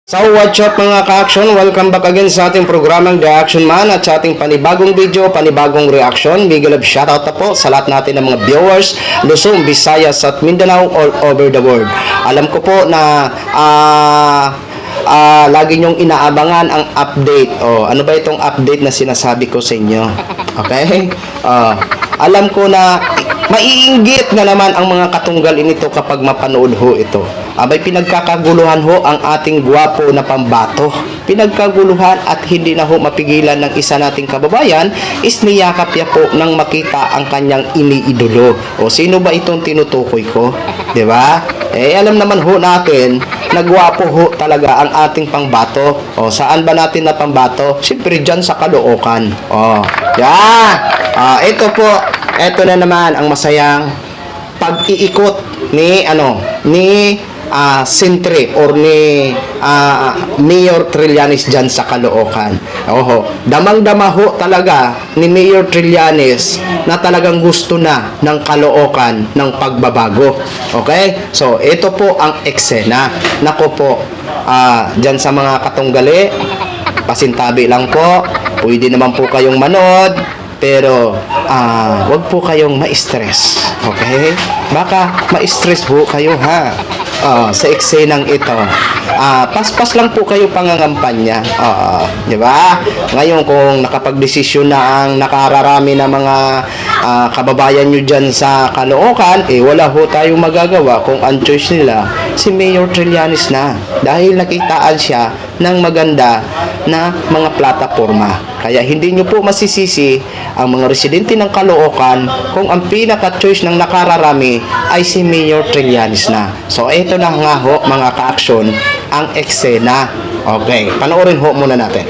So what's up mga ka-action? Welcome back again sa ating programang The Action Man at sa ating panibagong video, panibagong reaction. Big love shoutout na po sa lahat natin ng mga viewers, Luzon, Visayas at Mindanao all over the world. Alam ko po na lagi nyong inaabangan ang update. Ano ba itong update na sinasabi ko sa inyo? Okay? Alam ko na maiinggit na naman ang mga katunggal inito kapag mapanood ho ito. Abay pinagkakaguluhan ho ang ating gwapo na pambato. Pinagkaguluhan at hindi na ho mapigilan ng isa nating kababayan is niyakap niya po nang makita ang kanyang iniidolo. Sino ba itong tinutukoy ko? 'Di ba? Alam naman ho natin na gwapo ho talaga ang ating pangbato. Saan ba natin na pambato? Siyempre dyan sa Caloocan. Ito po, ito na naman ang masayang pag-iikot ni Sentry or ni Mayor Trillanes dyan sa Caloocan. Damang-dama ho talaga ni Mayor Trillanes na talagang gusto na ng Caloocan ng pagbabago. Okay? So, ito po ang eksena. Nako po, dyan sa mga katunggali, pasintabi lang po. Pwede naman po kayong manood. Pero, wag po kayong ma-stress. Okay? Baka ma-stress po kayo ha. Sa eksenang ito. Paspas lang po kayo pangangampanya. Di ba? Ngayon kung nakapagdesisyon na ang nakararami na mga kababayan nyo dyan sa Caloocan, wala ho tayong magagawa kung ang choice nila si Mayor Trillanes na. Dahil nakitaan siya ng maganda na mga plataforma. Kaya hindi nyo po masisisi ang mga residente ng Caloocan kung ang pinaka-choice ng nakararami ay si Mayor Trillanes na. So, ito na nga ho mga ka-action ang eksena. Okay, panoorin ho muna natin.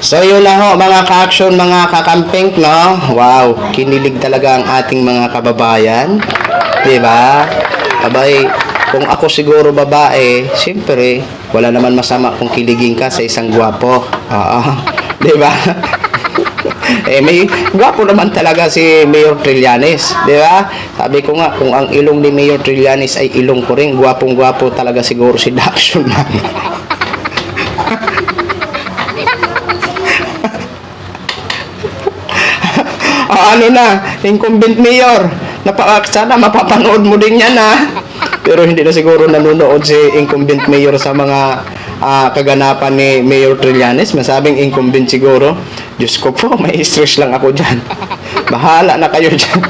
So yun na ho mga ka-action, mga kakamping, no? Wow, kinilig talaga ang ating mga kababayan. Diba? Abay, kung ako siguro babae, siyempre, wala naman masama kung kiligin ka sa isang gwapo. Diba? May gwapo naman talaga si Mayor Trillanes. Diba? Sabi ko nga, kung ang ilong ni Mayor Trillanes ay ilong ko rin, gwapong-gwapo talaga siguro si The Action Man. Incumbent mayor. Sana mapapanood mo din yan Pero hindi na siguro nanonood si incumbent mayor sa mga kaganapan ni Mayor Trillanes. Masabing incumbent siguro. Diyos ko po, may stress lang ako dyan. Bahala na kayo dyan.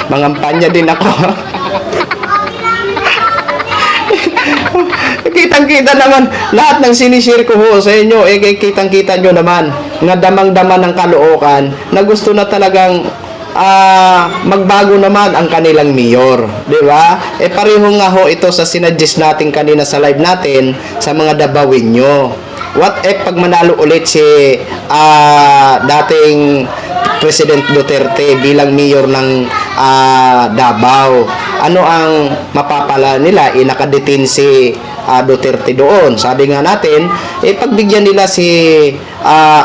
Mangampanya din ako. Kitang-kita naman lahat ng sinishare ko ho sa inyo, kitang-kita nyo naman na damang-dama ng Caloocan na gusto na talagang magbago naman ang kanilang mayor, di ba? Pareho nga ho ito sa sinadjust natin kanina sa live natin sa mga dabawin nyo. What if pag manalo ulit si dating President Duterte bilang mayor ng Davao. Ano ang mapapala nila? Nakadetain si Duterte doon. Sabi nga natin, pagbigyan nila si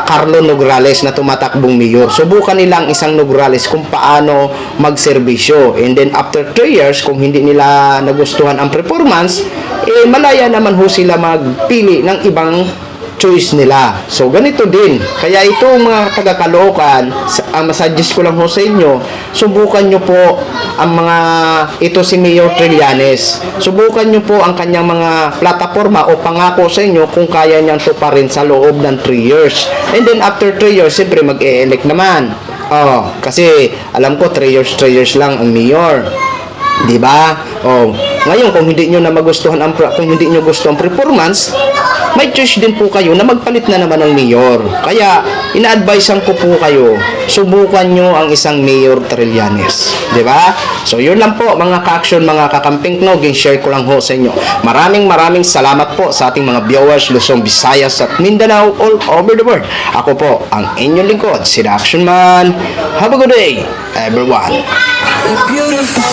Carlo Nograles na tumatakbong mayor. Subukan nilang isang Nograles kung paano magserbisyo. And then after 3 years, kung hindi nila nagustuhan ang performance, malaya naman ho sila magpili ng ibang choice nila. So, ganito din. Kaya ito mga taga-Caloocan, ang masuggest ko lang ho sa inyo, subukan nyo po ang mga, ito si Mayor Trillanes. Subukan nyo po ang kanyang mga plataforma o pangako sa inyo kung kaya niyang tuparin sa loob ng 3 years. And then after 3 years, siyempre mag-e-elect naman. Kasi alam ko 3 years lang ang mayor. 'Di ba? Ngayon kung hindi niyo na magustuhan kung hindi niyo gusto ang performance, may choice din po kayo na magpalit na naman ng mayor. Kaya ina-advisean ko po kayo, subukan nyo ang isang Mayor Trillanes. 'Di ba? So yun lang po mga ka-action, mga kakamping knog, share ko lang ho sa inyo. Maraming salamat po sa ating mga viewers Luzon, Visayas at Mindanao all over the world. Ako po ang inyong lingkod, si The Action Man. Have a good day, everyone. Beautiful.